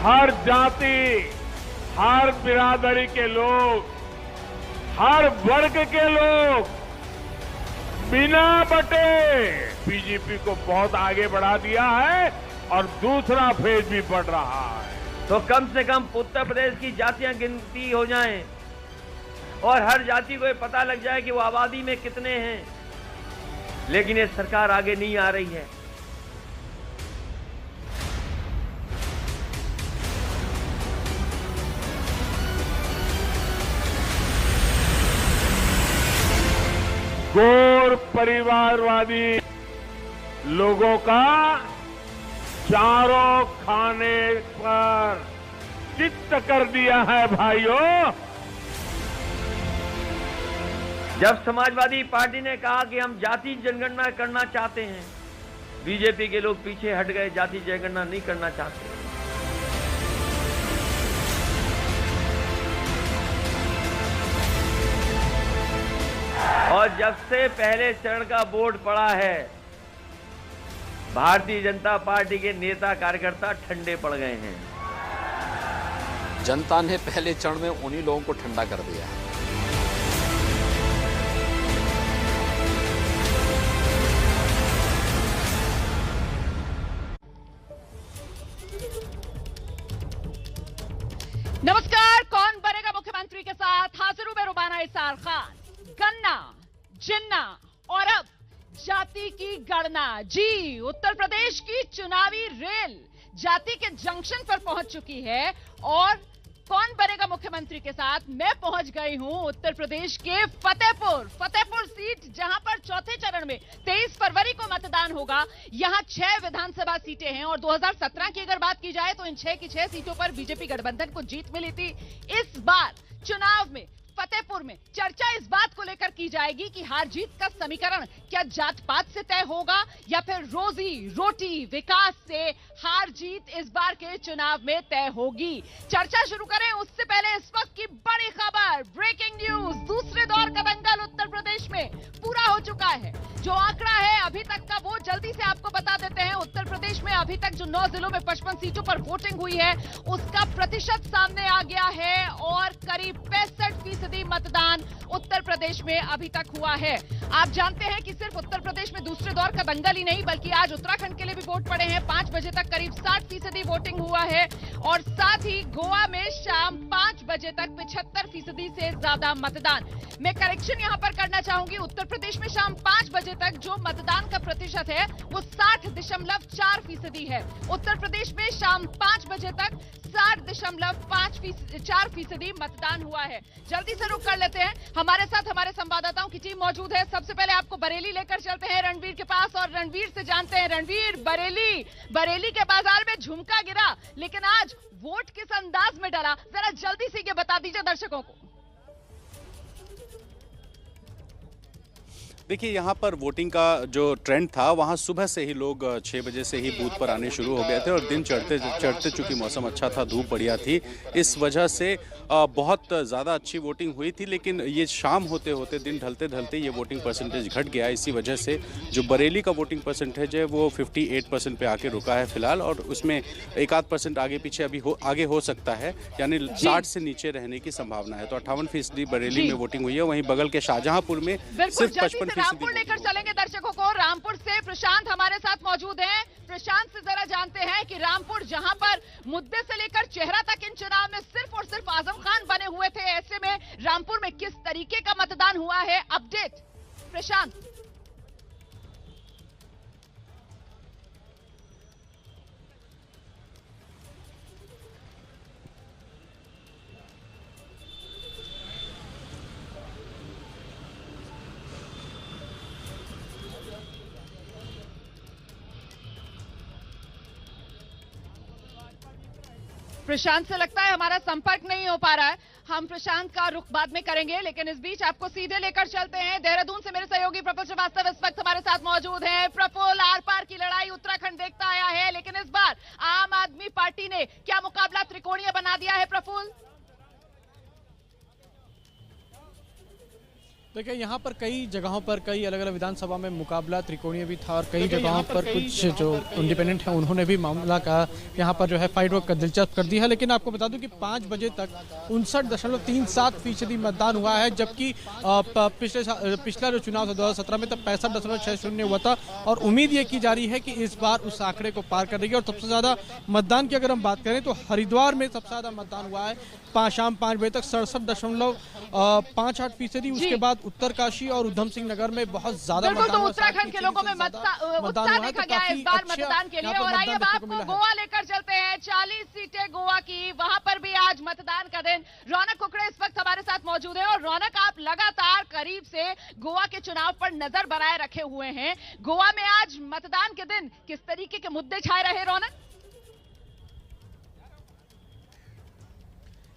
हर जाति, हर बिरादरी के लोग, हर वर्ग के लोग बिना बटे बीजेपी को बहुत आगे बढ़ा दिया है और दूसरा फेज भी बढ़ रहा है। तो कम से कम उत्तर प्रदेश की जातियां गिनती हो जाएं और हर जाति को ये पता लग जाए कि वो आबादी में कितने हैं। लेकिन ये सरकार आगे नहीं आ रही है। गौर परिवारवादी लोगों का चारों खाने पर चित्त कर दिया है भाइयों। जब समाजवादी पार्टी ने कहा कि हम जाति जनगणना करना चाहते हैं, बीजेपी के लोग पीछे हट गए, जाति जनगणना नहीं करना चाहते। और जब से पहले चरण का वोट पड़ा है, भारतीय जनता पार्टी के नेता कार्यकर्ता ठंडे पड़ गए हैं। जनता ने पहले चरण में उन्हीं लोगों को ठंडा कर दिया है। नमस्कार, कौन बनेगा मुख्यमंत्री के साथ हाजिर हूं मैं रुबाना इसार खान। गन्ना, जिन्ना और अब जाति की गणना। जी, उत्तर प्रदेश की चुनावी रेल जाति के जंक्शन पर पहुंच चुकी है और कौन बनेगा मुख्यमंत्री के साथ मैं पहुंच गई हूं उत्तर प्रदेश के फतेहपुर सीट, जहां पर चौथे चरण में 23 फरवरी को मतदान होगा। यहां 6 विधानसभा सीटें हैं और 2017 की अगर बात की जाए तो इन 6 की 6 सीटों पर बीजेपी गठबंधन को जीत मिली थी। इस बार चुनाव में फतेहपुर में चर्चा इस बात को लेकर की जाएगी कि हार जीत का समीकरण क्या जात पात से तय होगा या फिर रोजी रोटी विकास से हार जीत इस बार के चुनाव में तय होगी। चर्चा शुरू करें उससे पहले इस वक्त की बड़ी खबर, ब्रेकिंग न्यूज। दूसरे दौर का दंगल उत्तर प्रदेश में पूरा हो चुका है। जो आंकड़ा है अभी तक का वो जल्दी से आपको बता देते हैं। उत्तर प्रदेश में अभी तक जो 9 जिलों में 55 सीटों पर वोटिंग हुई है उसका प्रतिशत सामने आ गया है और करीब 65% मतदान उत्तर प्रदेश में अभी तक हुआ है। आप जानते हैं कि सिर्फ उत्तर प्रदेश में दूसरे दौर का दंगल ही नहीं बल्कि आज उत्तराखंड के लिए भी वोट पड़े हैं। 5 बजे तक करीब 60% वोटिंग हुआ है और साथ ही गोवा में शाम 5 बजे तक 75% से ज्यादा मतदान। मैं करेक्शन यहां पर करना चाहूंगी, उत्तर प्रदेश में शाम 5 बजे तक जो मतदान का प्रतिशत है वो 60.4% है। उत्तर प्रदेश में शाम 5 बजे तक 60.4% मतदान हुआ है। जल्दी से रुक कर लेते हैं, हमारे साथ हमारे संवाददाताओं की टीम मौजूद है। सबसे पहले आपको बरेली लेकर चलते हैं रणवीर के पास और रणवीर से जानते हैं। रणवीर, बरेली के बाजार में झुमका गिरा लेकिन आज वोट किस अंदाज में डला, जरा जल्दी से ये बता दीजिए दर्शकों को। देखिए, यहाँ पर वोटिंग का जो ट्रेंड था वहाँ सुबह से ही लोग 6 बजे से ही बूथ पर आने शुरू हो गए थे और दिन चढ़ते चूँकि मौसम अच्छा था, धूप बढ़िया थी, इस वजह से बहुत ज़्यादा अच्छी वोटिंग हुई थी। लेकिन ये शाम होते होते, दिन ढलते ढलते ये वोटिंग परसेंटेज घट गया। इसी वजह से जो बरेली का वोटिंग परसेंटेज है वो 58% पे आके रुका है फिलहाल और उसमें 1-8% आगे पीछे अभी आगे हो सकता है, यानी 60 से नीचे रहने की संभावना है। तो 58% बरेली में वोटिंग हुई है। वहीं बगल के शाहजहांपुर में सिर्फ 55% रामपुर लेकर चलेंगे दर्शकों को। रामपुर से प्रशांत हमारे साथ मौजूद हैं। प्रशांत से जरा जानते हैं कि रामपुर जहां पर मुद्दे से लेकर चेहरा तक इन चुनाव में सिर्फ और सिर्फ आजम खान बने हुए थे, ऐसे में रामपुर में किस तरीके का मतदान हुआ है, अपडेट प्रशांत। प्रशांत से लगता है हमारा संपर्क नहीं हो पा रहा है। हम प्रशांत का रुख बाद में करेंगे, लेकिन इस बीच आपको सीधे लेकर चलते हैं देहरादून से। मेरे सहयोगी प्रफुल्ल श्रीवास्तव इस वक्त हमारे साथ मौजूद हैं। प्रफुल्ल, आर पार की लड़ाई उत्तराखंड देखता आया है, लेकिन इस बार आम आदमी पार्टी ने क्या मुकाबला त्रिकोणीय बना दिया है प्रफुल्ल? देखिए यहाँ पर कई जगहों पर कई अलग अलग विधानसभा में मुकाबला त्रिकोणीय भी था और कई जगहों पर कुछ जो इंडिपेंडेंट हैं उन्होंने भी मामला का यहाँ पर जो है फाइट वर्क दिलचस्प कर दी है। लेकिन आपको बता दूं कि 5 बजे तक 59.37% मतदान हुआ है, जबकि पिछला जो चुनाव था 2017 में तब 65.60 हुआ था और उम्मीद ये की जा रही है कि इस बार उस आंकड़े को पार कर देगी। और सबसे ज्यादा मतदान की अगर हम बात करें तो हरिद्वार में सबसे ज्यादा मतदान हुआ है शाम 5 बजे तक 67.58%। उसके बाद उत्तरकाशी और उधम सिंह नगर में बहुत ज्यादा बिल्कुल, तो उत्तराखंड के लोगों में उत्साह देखा गया है इस बार मतदान के लिए। और आइए अब आपको गोवा लेकर चलते हैं। 40 सीटें गोवा की, वहां पर भी आज मतदान का दिन। रौनक कुकड़े इस वक्त हमारे साथ मौजूद है। और रौनक, आप लगातार करीब से गोवा के चुनाव पर नजर बनाए रखे हुए हैं। गोवा में आज मतदान के दिन किस तरीके के मुद्दे छाए रहे रौनक?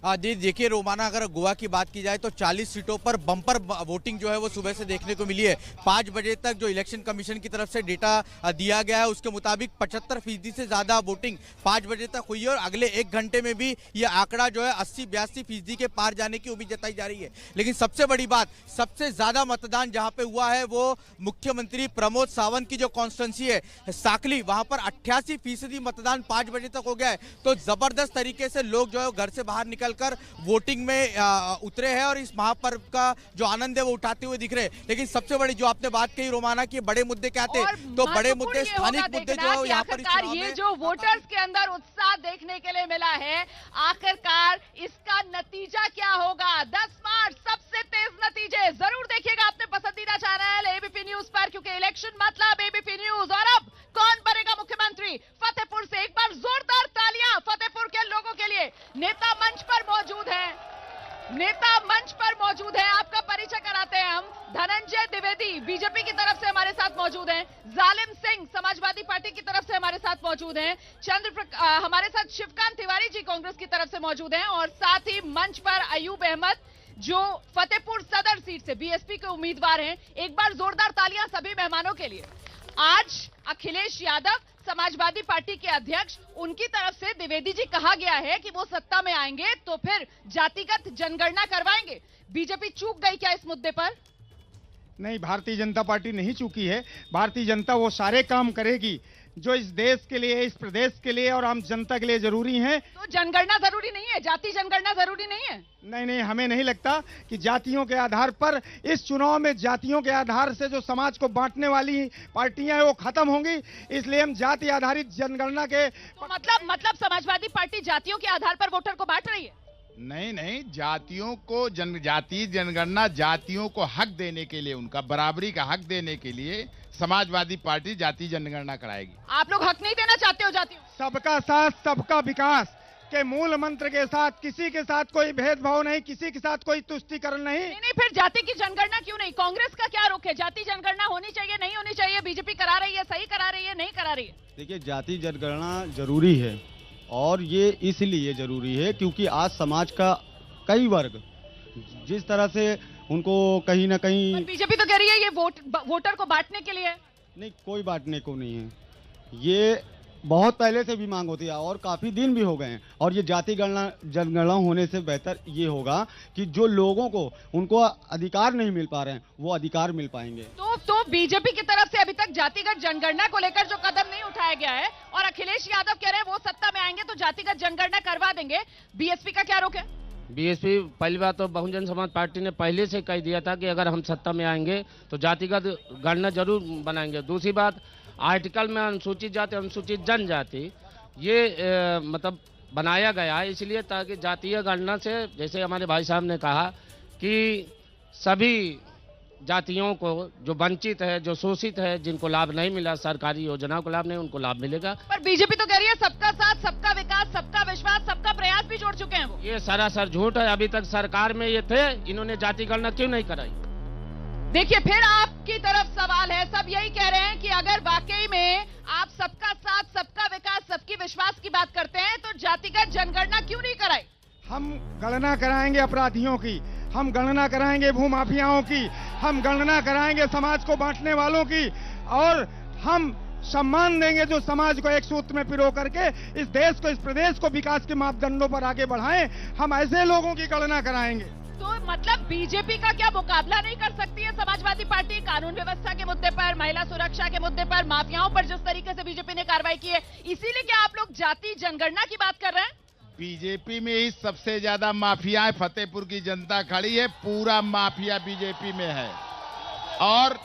जी देखिए रोमाना, अगर गोवा की बात की जाए तो 40 सीटों पर बम्पर वोटिंग जो है वो सुबह से देखने को मिली है। 5 बजे तक जो इलेक्शन कमीशन की तरफ से डेटा दिया गया है उसके मुताबिक 75% से ज्यादा वोटिंग 5 बजे तक हुई है और अगले 1 घंटे में भी ये आंकड़ा जो है 80-82% के पार जाने की उम्मीद जताई जा रही है। लेकिन सबसे बड़ी बात, सबसे ज्यादा मतदान जहां पे हुआ है वो मुख्यमंत्री प्रमोद सावंत की जो कॉन्स्टिट्यूंसी है साकली, वहां पर 88% मतदान 5 बजे तक हो गया है। तो जबरदस्त तरीके से लोग जो है घर से बाहर निकल कर वोटिंग में उतरे हैं और इस महापर्व का जो आनंद है वो उठाते हुए दिख रहे हैं। लेकिन सबसे बड़ी जो आपने बात कही रोमाना की, बड़े मुद्दे क्या थे, तो बड़े मुद्दे स्थानिक मुद्दे जो यहाँ पर ये जो वोटर्स के अंदर उत्साह देखने के लिए मिला है, आखिरकार इसका नतीजा क्या होगा? 10 मार्च सबसे तेज नतीजे जरूर देखिएगा अपने पसंदीदा चैनल एबीपी न्यूज पर, क्योंकि इलेक्शन मतलब एबीपी न्यूज। और अब कौन बनेगा मुख्यमंत्री? फतेहपुर से एक बार जोरदार तालियां फतेहपुर के लोगों के लिए। नेता मंच पर मौजूद है, नेता मंच पर मौजूद है। आपका परिचय कराते हैं हम। धनंजय द्विवेदी बीजेपी की तरफ से हमारे साथ मौजूद हैं। जालिम सिंह समाजवादी पार्टी की तरफ से हमारे साथ मौजूद हैं। हमारे साथ शिवकांत तिवारी जी कांग्रेस की तरफ से मौजूद हैं। और साथ ही मंच पर अयूब अहमद जो फतेहपुर सदर सीट से बीएसपी के उम्मीदवार हैं। एक बार जोरदार तालियां सभी मेहमानों के लिए। आज अखिलेश यादव समाजवादी पार्टी के अध्यक्ष, उनकी तरफ से द्विवेदी जी कहा गया है कि वो सत्ता में आएंगे तो फिर जातिगत जनगणना करवाएंगे। बीजेपी चूक गई क्या इस मुद्दे पर? नहीं, भारतीय जनता पार्टी नहीं चूकी है। भारतीय जनता वो सारे काम करेगी जो इस देश के लिए, इस प्रदेश के लिए और आम जनता के लिए जरूरी है। तो जनगणना जरूरी नहीं है? जाति जनगणना जरूरी नहीं है? नहीं, हमें नहीं लगता कि जातियों के आधार पर इस चुनाव में जातियों के आधार से जो समाज को बांटने वाली पार्टियां हैं वो खत्म होंगी। इसलिए हम जाति आधारित जनगणना के मतलब समाजवादी पार्टी जातियों के आधार पर वोटर को बांट रही है? नहीं, जातियों को जातीय जनगणना जातियों को हक देने के लिए, उनका बराबरी का हक देने के लिए समाजवादी पार्टी जातीय जनगणना कराएगी। आप लोग हक नहीं देना चाहते हो जातियों? सबका साथ सबका विकास के मूल मंत्र के साथ किसी के साथ कोई भेदभाव नहीं, किसी के साथ कोई तुष्टीकरण नहीं। फिर जाति की जनगणना क्यों नहीं? कांग्रेस का क्या रुख है? जाति जनगणना होनी चाहिए, नहीं होनी चाहिए? बीजेपी करा रही है, सही करा रही है, नहीं करा रही है? देखिए, जाति जनगणना जरूरी है और ये इसलिए जरूरी है क्योंकि आज समाज का कई वर्ग जिस तरह से उनको कहीं ना कहीं, बीजेपी तो कह रही है ये वोटर को बांटने के लिए। नहीं, कोई बांटने को नहीं है। ये बहुत पहले से भी मांग होती है और काफी दिन भी हो गए हैं। और ये जाति जनगणना होने से बेहतर ये होगा कि जो लोगों को उनको अधिकार नहीं मिल पा रहे हैं वो अधिकार मिल पाएंगे। तो बीजेपी की तरफ से अभी तक जातिगत जनगणना को लेकर जो कदम नहीं उठाया गया है और अखिलेश यादव कह रहे हैं वो सत्ता में आएंगे तो जातिगत जनगणना करवा देंगे, बीएसपी का क्या रोक है? बीएसपी पहली बात तो बहुजन समाज पार्टी ने पहले से कह दिया था कि अगर हम सत्ता में आएंगे तो जातिगत गणना जरूर बनाएंगे। दूसरी बात, आर्टिकल में अनुसूचित जाति अनुसूचित जनजाति ये मतलब बनाया गया है इसलिए ताकि जातीय गणना से, जैसे हमारे भाई साहब ने कहा कि सभी जातियों को जो वंचित है, जो शोषित है, जिनको लाभ नहीं मिला, सरकारी योजनाओं को लाभ नहीं, उनको लाभ मिलेगा। पर बीजेपी तो कह रही है सबका साथ सबका विकास सबका विश्वास सबका प्रयास भी जोड़ चुके हैं वो। ये सरासर झूठ है। अभी तक सरकार में ये थे, इन्होंने जाति गणना क्यों नहीं कराई? देखिए, फिर आपकी तरफ सवाल है, सब यही कह रहे हैं कि अगर वाकई में आप सबका साथ सबका विकास सबकी विश्वास की बात करते हैं तो जातिगत जनगणना क्यों नहीं कराई? हम गणना कराएंगे अपराधियों की, हम गणना कराएंगे भूमाफियाओं की, हम गणना कराएंगे समाज को बांटने वालों की और हम सम्मान देंगे जो समाज को एक सूत्र में पिरो करके इस देश को, इस प्रदेश को विकास के मापदंडों पर आगे बढ़ाएं। हम ऐसे लोगों की गणना कराएंगे। तो मतलब बीजेपी का क्या मुकाबला नहीं कर सकती है समाजवादी पार्टी? कानून व्यवस्था के मुद्दे पर, महिला सुरक्षा के मुद्दे पर, माफियाओं पर जिस तरीके से बीजेपी ने कार्रवाई की है, इसीलिए क्या आप लोग जाति जनगणना की बात कर रहे हैं? बीजेपी में ही सबसे ज्यादा माफिया है। फतेहपुर की जनता खड़ी है, पूरा माफिया बीजेपी में है। और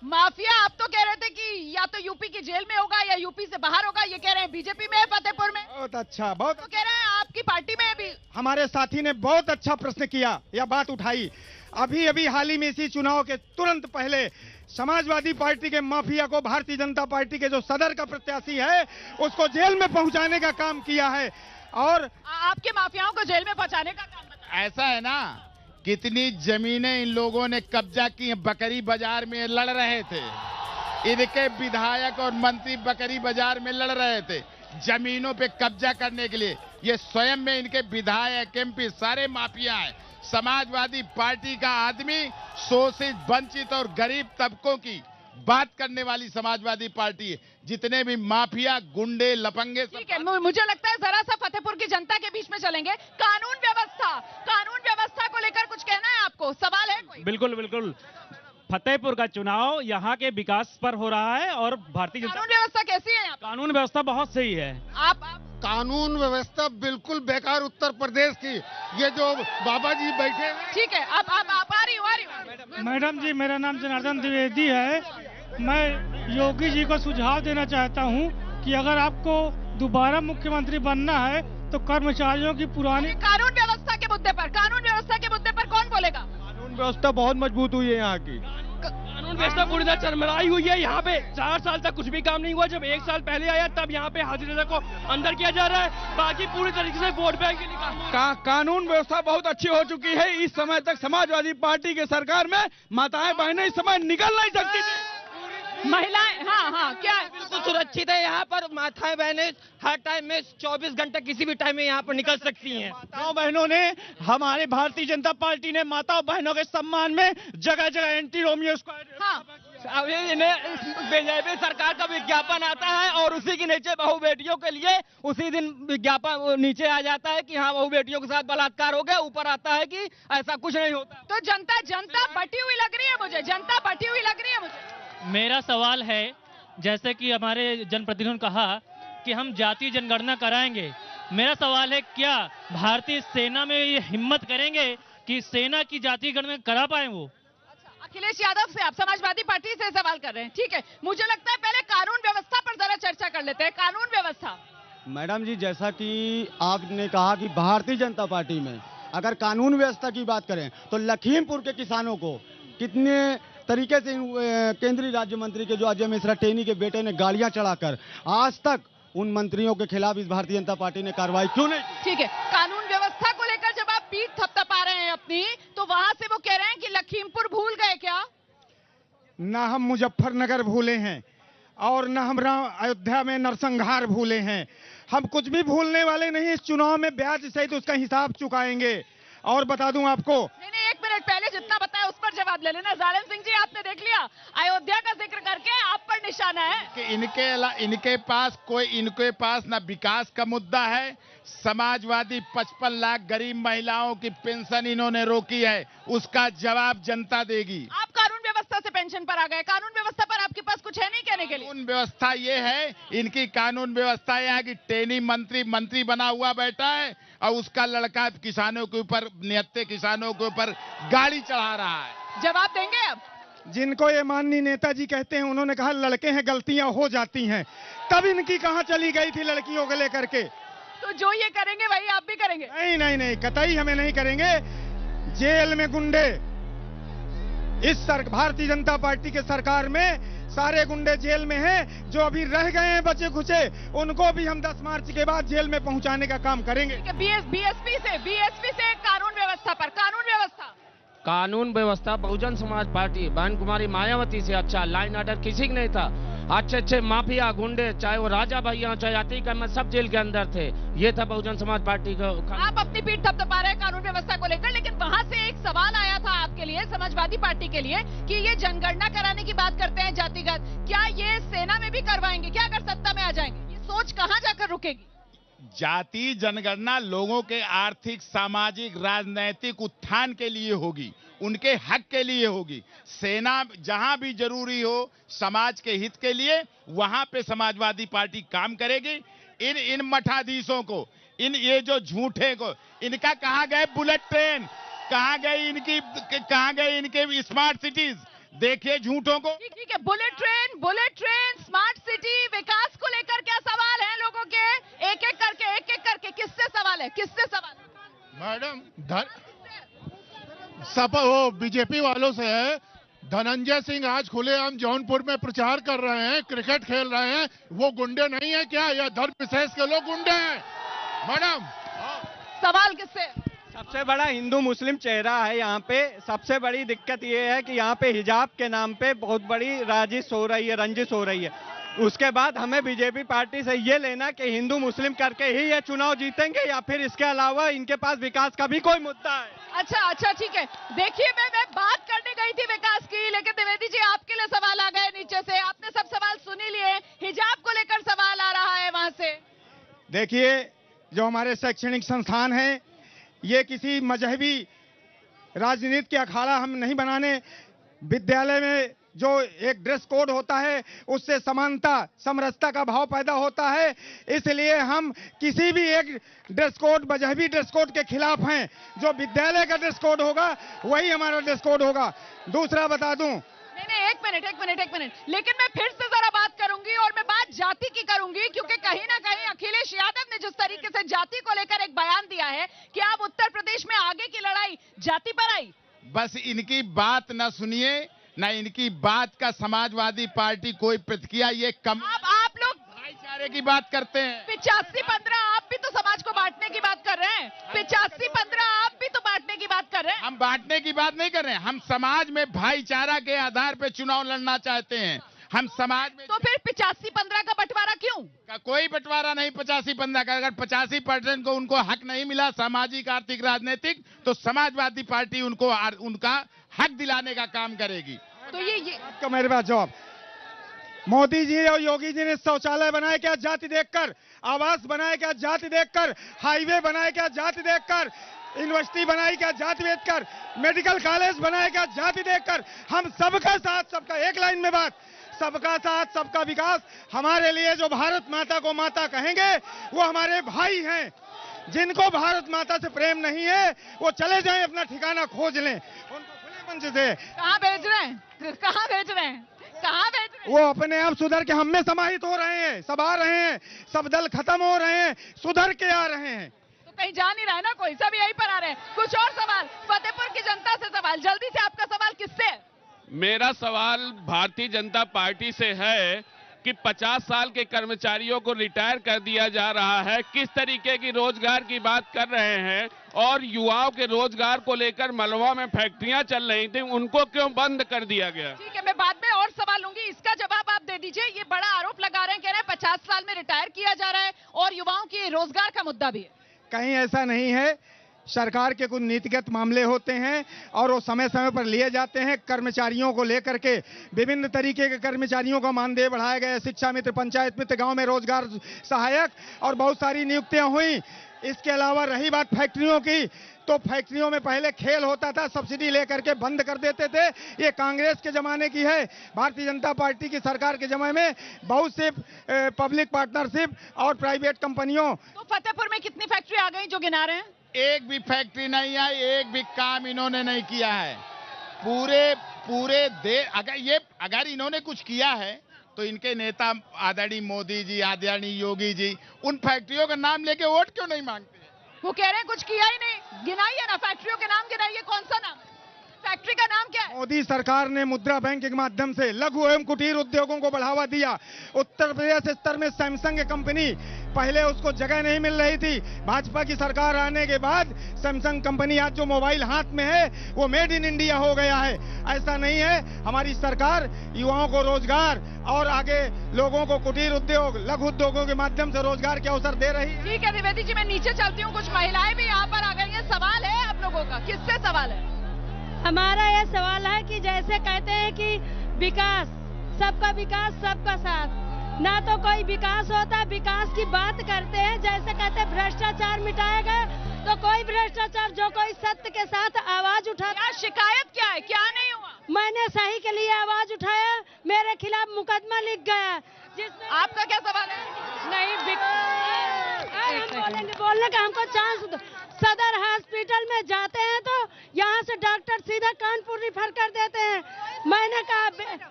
माफिया आप तो कह रहे थे कि या तो यूपी की जेल में होगा या यूपी से बाहर होगा, ये कह रहे हैं बीजेपी में है फतेहपुर में। बहुत अच्छा, बहुत तो कह रहे हैं आपकी पार्टी में भी। हमारे साथी ने बहुत अच्छा प्रश्न किया, यह बात उठाई। अभी अभी हाल ही में इसी चुनाव के तुरंत पहले समाजवादी पार्टी के माफिया को भारतीय जनता पार्टी के जो सदर का प्रत्याशी है उसको जेल में पहुंचाने का काम किया है। और आपके माफियाओं को जेल में पहुंचाने का काम बताया। ऐसा है ना, कितनी जमीनें इन लोगों ने कब्जा की हैं। बकरी बाजार में लड़ रहे थे, इनके विधायक और मंत्री बकरी बाजार में लड़ रहे थे जमीनों पे कब्जा करने के लिए। ये स्वयं में इनके विधायक, एमपी सारे माफिया हैं। समाजवादी पार्टी का आदमी शोषित, वंचित और गरीब तबकों की बात करने वाली समाजवादी पार्टी है। जितने भी माफिया, गुंडे, लफंगे, ठीक है, मुझे लगता है जरा सा फतेहपुर की जनता के बीच में चलेंगे। कानून व्यवस्था को लेकर कुछ कहना है आपको? सवाल है कोई? बिल्कुल बिल्कुल, फतेहपुर का चुनाव यहाँ के विकास पर हो रहा है और भारतीय जनता। कानून व्यवस्था कैसी है यहाँ? कानून व्यवस्था बहुत सही है। आप कानून व्यवस्था बिल्कुल बेकार उत्तर प्रदेश की। ये जो बाबा जी बैठे हैं। ठीक है, अब आ रही हूँ। मैडम जी, मेरा नाम जनार्दन द्विवेदी है। मैं योगी जी को सुझाव देना चाहता हूँ कि अगर आपको दोबारा मुख्यमंत्री बनना है तो कर्मचारियों की पुरानी कानून व्यवस्था के मुद्दे पर कौन बोलेगा? कानून व्यवस्था बहुत मजबूत हुई है यहाँ की। कानून व्यवस्था पूरी तरह चरमराई हुई है। यहाँ पे 4 साल तक कुछ भी काम नहीं हुआ। जब 1 साल पहले आया तब यहाँ पे हाजिर को अंदर किया जा रहा है, बाकी पूरी तरीके से वोट बैंक के लिए कानून व्यवस्था बहुत अच्छी हो चुकी है। इस समय तक समाजवादी पार्टी के सरकार में माताएं बहनें इस समय निकल नहीं सकती थी। महिलाएं, हाँ क्या बिल्कुल सुरक्षित है यहाँ पर। माताएं बहनें हर टाइम में 24 घंटे किसी भी टाइम में यहाँ पर निकल सकती हैं। माताओं बहनों ने, हमारी भारतीय जनता पार्टी ने माताओं बहनों के सम्मान में जगह जगह एंटी रोमियो स्क्वाड। हाँ, अभी इन्हें बीजेपी सरकार का विज्ञापन आता है और उसी के नीचे बहू बेटियों के लिए उसी दिन विज्ञापन नीचे आ जाता है कि हाँ बहू बेटियों के साथ बलात्कार हो गया। ऊपर आता है कि ऐसा कुछ नहीं होता। तो जनता बटी हुई लग रही है मुझे। मेरा सवाल है, जैसे कि हमारे जनप्रतिनिधियों ने कहा कि हम जातीय जनगणना कराएंगे, मेरा सवाल है क्या भारतीय सेना में ये हिम्मत करेंगे कि सेना की जातीय गणना करा पाए वो? अखिलेश यादव से आप समाजवादी पार्टी से सवाल कर रहे हैं, ठीक है। मुझे लगता है पहले कानून व्यवस्था पर जरा चर्चा कर लेते हैं। कानून व्यवस्था, मैडम जी, जैसा कि आपने कहा कि भारतीय जनता पार्टी में अगर कानून व्यवस्था की बात करें तो लखीमपुर के किसानों को कितने तरीके से केंद्रीय राज्य मंत्री के जो अजय मिश्रा टेनी के बेटे ने गाड़ियां चढ़ाकर आज तक उन मंत्रियों के खिलाफ इस भारतीय जनता पार्टी ने कार्रवाई क्यों नहीं? ठीक है, कानून व्यवस्था को लेकर जब आप पीठ थपथपा रहे हैं अपनी, तो वहां से वो कह रहे हैं कि लखीमपुर भूल गए क्या? ना हम मुजफ्फरनगर भूले हैं और न हम अयोध्या में नरसंहार भूले हैं। हम कुछ भी भूलने वाले नहीं। इस चुनाव में ब्याज सहित उसका हिसाब चुकाएंगे। और बता दूं आपको, नहीं, 1 मिनट पहले जितना बताया उस पर जवाब ले लेना। जालिम सिंह जी, आपने देख लिया, अयोध्या का जिक्र करके आप पर निशाना है कि इनके पास ना विकास का मुद्दा है। समाजवादी 55 लाख गरीब महिलाओं की पेंशन इन्होंने रोकी है, उसका जवाब जनता देगी। आप कानून व्यवस्था से पेंशन पर आ गए। कानून व्यवस्था पर आपके पास कुछ है नहीं कहने के लिए? कानून व्यवस्था ये है, इनकी कानून व्यवस्था यह है कि टेनी मंत्री बना हुआ बैठा है और उसका लड़का किसानों के ऊपर, निहत्थे किसानों के ऊपर गाड़ी चढ़ा रहा है। जवाब देंगे अब? जिनको ये माननीय नेताजी कहते हैं, उन्होंने कहा लड़के हैं, गलतियां हो जाती हैं। तब इनकी कहां चली गई थी लड़कियों को लेकर के? तो जो ये करेंगे वही आप भी करेंगे? नहीं, कतई हमें नहीं करेंगे। जेल में गुंडे, इस भारतीय जनता पार्टी के सरकार में सारे गुंडे जेल में हैं। जो अभी रह गए हैं बचे खुचे, उनको भी हम 10 मार्च के बाद जेल में पहुंचाने का काम करेंगे। बीएसपी से कानून व्यवस्था बहुजन समाज पार्टी बहन कुमारी मायावती से अच्छा लाइन ऑर्डर किसी का नहीं था। अच्छे माफिया गुंडे, चाहे वो राजा भैया चाहे आतिक अहमद, सब जेल के अंदर थे। ये था बहुजन समाज पार्टी का। आप अपनी पीठ थपथपा रहे हैं कानून व्यवस्था को लेकर, लेकिन वहां से एक सवाल आया था आपके लिए, समाजवादी पार्टी के लिए, कि ये जनगणना कराने की बात करते हैं जातिगत, क्या ये सेना में भी करवाएंगे क्या अगर सत्ता में आ जाएंगे? ये सोच कहां जाकर रुकेगी? जाति जनगणना लोगों के आर्थिक, सामाजिक, राजनैतिक उत्थान के लिए होगी, उनके हक के लिए होगी। सेना जहां भी जरूरी हो समाज के हित के लिए, वहां पे समाजवादी पार्टी काम करेगी। इन मठाधीशों को, ये जो झूठे को, इनका कहां गए बुलेट ट्रेन, कहां गए इनके स्मार्ट सिटीज? देखिए झूठों को। ठीक है, बुलेट ट्रेन, स्मार्ट सिटी, विकास को लेकर क्या सवाल है लोगों के? एक एक करके किससे सवाल है? मैडम वो बीजेपी वालों से है। धनंजय सिंह आज खुलेआम जौनपुर में प्रचार कर रहे हैं, क्रिकेट खेल रहे हैं। वो गुंडे नहीं है क्या? या धर्म विशेष के लोग गुंडे हैं? मैडम सवाल किससे? सबसे बड़ा हिंदू मुस्लिम चेहरा है यहाँ पे। सबसे बड़ी दिक्कत ये है कि यहाँ पे हिजाब के नाम पे बहुत बड़ी रंजिश हो रही है। उसके बाद हमें बीजेपी पार्टी से ये लेना कि हिंदू मुस्लिम करके ही ये चुनाव जीतेंगे या फिर इसके अलावा इनके पास विकास का भी कोई मुद्दा है। अच्छा ठीक है। देखिए मैं बात करने गई थी विकास की, लेकिन द्विवेदी जी आपके लिए सवाल आ गए नीचे से। आपने सब सवाल सुन ही लिए। हिजाब को लेकर सवाल आ रहा है वहां से। देखिए, जो हमारे शैक्षणिक संस्थान हैं, ये किसी मजहबी राजनीति के अखाड़ा हम नहीं बनाने। विद्यालय में जो एक ड्रेस कोड होता है, उससे समानता, समरसता का भाव पैदा होता है। इसलिए हम किसी भी एक ड्रेस कोड, मजहबी ड्रेस कोड के खिलाफ हैं। जो विद्यालय का ड्रेस कोड होगा वही हमारा ड्रेस कोड होगा। दूसरा बता दूं, नहीं, एक मिनट। लेकिन मैं फिर से जरा बात करूंगी और मैं बात जाति की करूंगी, क्योंकि कहीं ना कहीं अखिलेश यादव ने जिस तरीके से जाति को लेकर एक बयान दिया है कि अब उत्तर प्रदेश में आगे की लड़ाई जाति पर आई। बस इनकी बात न सुनिए, न इनकी बात का समाजवादी पार्टी कोई प्रतिक्रिया। ये कम आप लोग भाईचारे की बात करते हैं। 85-15 आप भी तो समाज को बांटने की बात कर रहे हैं। 85-15 आप भी तो बांटने की बात कर रहे हैं। हम बांटने की बात नहीं कर रहे हैं। हम समाज में भाईचारा के आधार पर चुनाव लड़ना चाहते हैं। हम समाज में तो फिर 85-15 का बंटवारा क्यों? कोई बंटवारा नहीं 85-15 का। अगर 85% को उनको हक नहीं मिला सामाजिक, आर्थिक, राजनीतिक, तो समाजवादी पार्टी उनको उनका हक दिलाने का काम करेगी। तो ये आपका मेरे पास जवाब। मोदी जी और योगी जी ने शौचालय बनाए क्या जाति देखकर? आवास बनाए क्या जाति देखकर? हाईवे बनाए क्या जाति देखकर? यूनिवर्सिटी बनाई क्या जाति देखकर? मेडिकल कॉलेज बनाए क्या जाति देखकर? हम सबका साथ, सबका, एक लाइन में बात, सबका साथ सबका विकास। हमारे लिए जो भारत माता को माता कहेंगे वो हमारे भाई हैं। जिनको भारत माता से प्रेम नहीं है वो चले जाएं, अपना ठिकाना खोज लें। उनको खुले मंच से कहां भेज रहे हैं? वो अपने आप सुधर के हम में समाहित हो रहे हैं, सब आ रहे हैं, सब दल खत्म हो रहे हैं, सुधर के आ रहे हैं। तो कहीं जा नहीं रहा है ना कोई, सब यहीं पर आ रहे हैं। कुछ और सवाल फतेहपुर की जनता से सवाल, जल्दी से। आपका सवाल किससे? मेरा सवाल भारतीय जनता पार्टी से है कि 50 साल के कर्मचारियों को रिटायर कर दिया जा रहा है। किस तरीके की रोजगार की बात कर रहे हैं? और युवाओं के रोजगार को लेकर मलवा में फैक्ट्रियां चल रही थी, उनको क्यों बंद कर दिया गया? ठीक है, मैं बाद में और सवाल लूंगी, इसका जवाब आप दे दीजिए। ये बड़ा आरोप लगा रहे हैं, कह रहे हैं 50 साल में रिटायर किया जा रहा है और युवाओं के रोजगार का मुद्दा भी है। कहीं ऐसा नहीं है। सरकार के कुछ नीतिगत मामले होते हैं और वो समय समय पर लिए जाते हैं। कर्मचारियों को लेकर के विभिन्न तरीके के कर्मचारियों का मानदेय बढ़ाया गया, शिक्षा मित्र, पंचायत मित्र, गांव में रोजगार सहायक और बहुत सारी नियुक्तियां हुई। इसके अलावा रही बात फैक्ट्रियों की, तो फैक्ट्रियों में पहले खेल होता था, सब्सिडी लेकर के बंद कर देते थे। ये कांग्रेस के जमाने की है। भारतीय जनता पार्टी की सरकार के जमाने में बहुत से पब्लिक पार्टनरशिप और प्राइवेट कंपनियों। तो फतेहपुर में कितनी फैक्ट्री आ गई जो गिना रहे हैं? एक भी फैक्ट्री नहीं आई, एक भी काम इन्होंने नहीं किया है। पूरे देश अगर इन्होंने कुछ किया है तो इनके नेता आदरणीय मोदी जी, आदरणीय योगी जी उन फैक्ट्रियों का नाम लेके वोट क्यों नहीं मांगते? वो कह रहे हैं कुछ किया ही नहीं। गिनाइए ना, फैक्ट्रियों के नाम गिनाइए। कौन सा नाम? फैक्ट्री का नाम क्या है? मोदी सरकार ने मुद्रा बैंक के माध्यम से लघु एवं कुटीर उद्योगों को बढ़ावा दिया। उत्तर प्रदेश स्तर में सैमसंग कंपनी, पहले उसको जगह नहीं मिल रही थी। भाजपा की सरकार आने के बाद सैमसंग कंपनी आज जो मोबाइल हाथ में है वो मेड इन इंडिया हो गया है। ऐसा नहीं है। हमारी सरकार युवाओं को रोजगार और आगे लोगों को कुटीर उद्योग, लघु उद्योगों के माध्यम से रोजगार के अवसर दे रही है। ठीक है द्विवेदी जी, मैं नीचे चलती हूँ। कुछ महिलाएं भी यहाँ पर आ गई हैं। सवाल है आप लोगों का, किससे सवाल है? हमारा यह सवाल है कि जैसे कहते हैं कि विकास, सबका साथ, ना तो कोई विकास होता। विकास की बात करते हैं, जैसे कहते हैं भ्रष्टाचार मिटाएगा, तो कोई भ्रष्टाचार, जो कोई सत्य के साथ आवाज उठाता। शिकायत क्या है, क्या नहीं हुआ? मैंने सही के लिए आवाज उठाया, मेरे खिलाफ मुकदमा लिख गया। जिसमें आपका क्या सवाल है? नहीं बोलने का हमको चांस दो। सदर हॉस्पिटल में जाते हैं तो यहाँ से डॉक्टर सीधा कानपुर रिफर कर देते हैं। मैंने कहा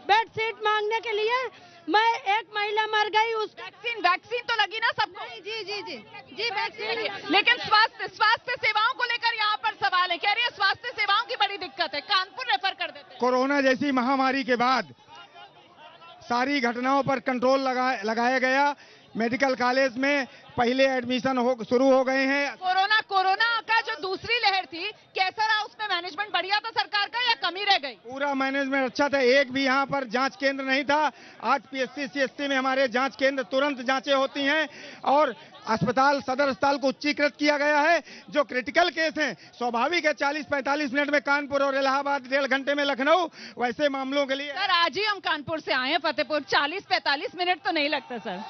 बेड सीट मांगने के लिए, मैं एक महिला मर गई। उस वैक्सीन तो लगी ना सबको? जी जी जी जी वैक्सीन। लेकिन स्वास्थ्य सेवाओं को लेकर यहाँ पर सवाल है। कह रही है स्वास्थ्य सेवाओं की बड़ी दिक्कत है, कानपुर रेफर कर देते हैं। कोरोना जैसी महामारी के बाद सारी घटनाओं पर कंट्रोल लगाया गया। मेडिकल कॉलेज में पहले एडमिशन शुरू हो गए हैं। कोरोना का जो दूसरी लहर थी, कैसा रहा? उसमें मैनेजमेंट बढ़िया था सरकार का या कमी रह गई? पूरा मैनेजमेंट अच्छा था। एक भी यहाँ पर जांच केंद्र नहीं था। आज पीएससी सीएससी में हमारे जांच केंद्र तुरंत जांचें होती हैं और अस्पताल, सदर अस्पताल को उच्चीकृत किया गया है। जो क्रिटिकल केस हैं, स्वाभाविक है 40-45 मिनट में कानपुर और इलाहाबाद, 1.5 घंटे में लखनऊ, वैसे मामलों के लिए। सर आज ही हम कानपुर से आए हैं फतेहपुर, 40-45 मिनट तो नहीं लगता सर।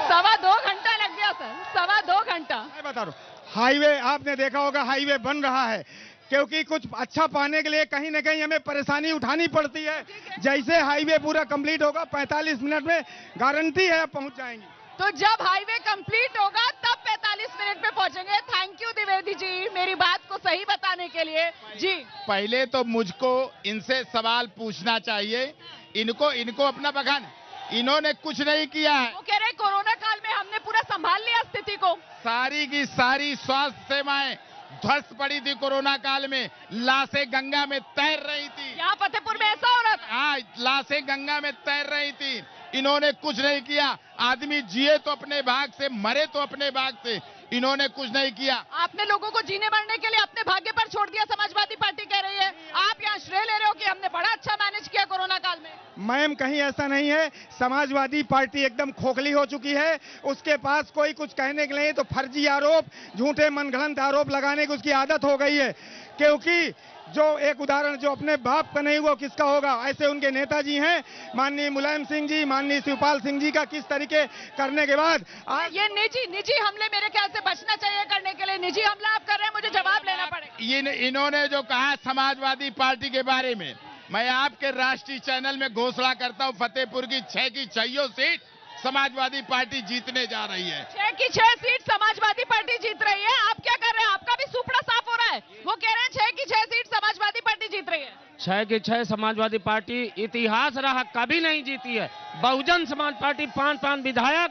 2.25 घंटा लग गया सर, 2.25 घंटा। मैं बता रहा हूँ, हाईवे आपने देखा होगा, हाईवे बन रहा है क्योंकि कुछ अच्छा पाने के लिए कहीं न कहीं हमें परेशानी उठानी पड़ती है। जैसे हाईवे पूरा कंप्लीट होगा 45 मिनट में गारंटी है पहुंच जाएंगे। तो जब हाईवे कंप्लीट होगा तब 45 मिनट में पहुंचेंगे। थैंक यू द्विवेदी जी, मेरी बात को सही बताने के लिए। जी पहले तो मुझको इनसे सवाल पूछना चाहिए। इनको अपना बखान, इन्होंने कुछ नहीं किया है। वो कह रहे कोरोना काल में हमने पूरा संभाल लिया स्थिति को। सारी की सारी स्वास्थ्य सेवाएं ध्वस्त पड़ी थी कोरोना काल में। लाशें गंगा में तैर रही थी। यहाँ फतेहपुर में ऐसा हो रहा था? हाँ, लाशें गंगा में तैर रही थी। इन्होंने कुछ नहीं किया। आदमी जिए तो अपने भाग से, मरे तो अपने भाग से। इन्होंने कुछ नहीं किया। आपने लोगों को जीने मरने के लिए अपने भाग्य पर छोड़ दिया, समाजवादी पार्टी कह रही है। आप यहाँ श्रेय ले रहे हो कि हमने बड़ा अच्छा मैनेज किया कोरोना काल में। मैम कहीं ऐसा नहीं है। समाजवादी पार्टी एकदम खोखली हो चुकी है। उसके पास कोई कुछ कहने के लिए तो फर्जी आरोप, झूठे मनगढ़ंत आरोप लगाने की उसकी आदत हो गई है। क्योंकि जो एक उदाहरण, जो अपने बाप का नहीं हुआ किसका होगा, ऐसे उनके नेताजी हैं माननीय मुलायम सिंह जी, माननीय शिवपाल सिंह जी का किस तरीके करने के बाद ये निजी हमले मेरे ख्याल से बचना चाहिए करने के लिए। निजी हमला आप कर रहे हैं, मुझे जवाब लेना पड़ेगा। इन्होंने जो कहा समाजवादी पार्टी के बारे में, मैं आपके राष्ट्रीय चैनल में घोषणा करता हूं, फतेहपुर की 6 की 6 सीट समाजवादी पार्टी जीतने जा रही है। 6 की 6 सीट समाजवादी पार्टी जीत रही है। आप क्या कर रहे हैं? आपका भी सुपड़ा साफ हो रहा है। वो कह रहे हैं 6 की 6 सीट समाजवादी पार्टी जीत रही है। 6 की 6 समाजवादी पार्टी इतिहास रहा, कभी नहीं जीती है। बहुजन समाज पार्टी 5 विधायक,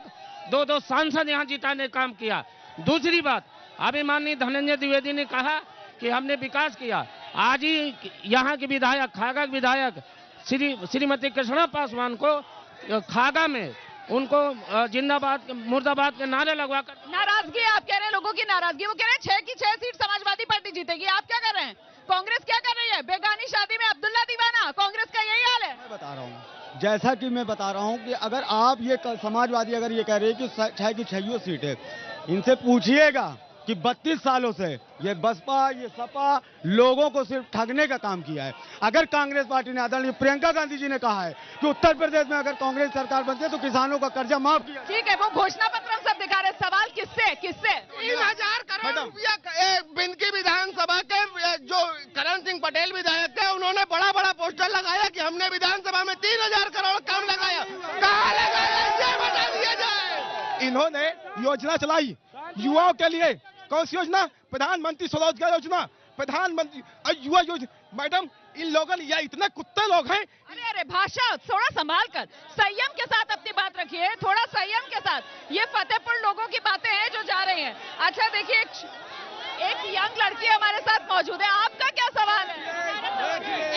2 सांसद यहाँ जिताने काम किया। दूसरी बात, अभी माननीय धनंजय द्विवेदी ने कहा कि हमने विकास किया। आज ही यहाँ के विधायक, खागा के विधायक श्रीमती कृष्णा पासवान को खागा में उनको जिंदाबाद मुर्दाबाद के नारे लगवा कर नाराजगी। आप कह रहे हैं लोगों की नाराजगी। वो कह रहे हैं 6 की 6 सीट समाजवादी पार्टी जीतेगी। आप क्या कर रहे हैं? कांग्रेस क्या कर रही है? बेगानी शादी में अब्दुल्ला दीवाना, कांग्रेस का यही हाल है। मैं बता रहा हूँ, जैसा कि मैं बता रहा हूँ कि अगर आप ये समाजवादी अगर ये कह रहे हैं कि 6 की 6 सीट है, इनसे पूछिएगा कि 32 सालों से ये बसपा, ये सपा लोगों को सिर्फ ठगने का काम किया है। अगर कांग्रेस पार्टी ने, आदरणीय प्रियंका गांधी जी ने कहा है कि उत्तर प्रदेश में अगर कांग्रेस सरकार बनती है तो किसानों का कर्जा माफ किया। ठीक है, वो घोषणा पत्र हम सब दिखा रहे। सवाल किससे 3000 करोड़ रुपया बिनकी विधानसभा के जो करण सिंह पटेल विधायक थे, उन्होंने बड़ा पोस्टर लगाया कि हमने विधानसभा में 3000 करोड़ कम लगाया। कहाँ लगाया, ये बता दिया जाए। इन्होंने योजना चलाई युवाओं के लिए। कौन सी योजना? प्रधानमंत्री स्वरोजगार योजना, प्रधानमंत्री युवा योजना। मैडम, इन लोगों ने, या इतने कुत्ते लोग हैं। अरे भाषा थोड़ा संभाल कर, संयम के साथ अपनी बात रखिए, थोड़ा संयम के साथ। ये फतेहपुर लोगों की बातें हैं जो जा रही हैं। अच्छा देखिए, एक यंग लड़की हमारे साथ मौजूद है। आपका क्या सवाल है?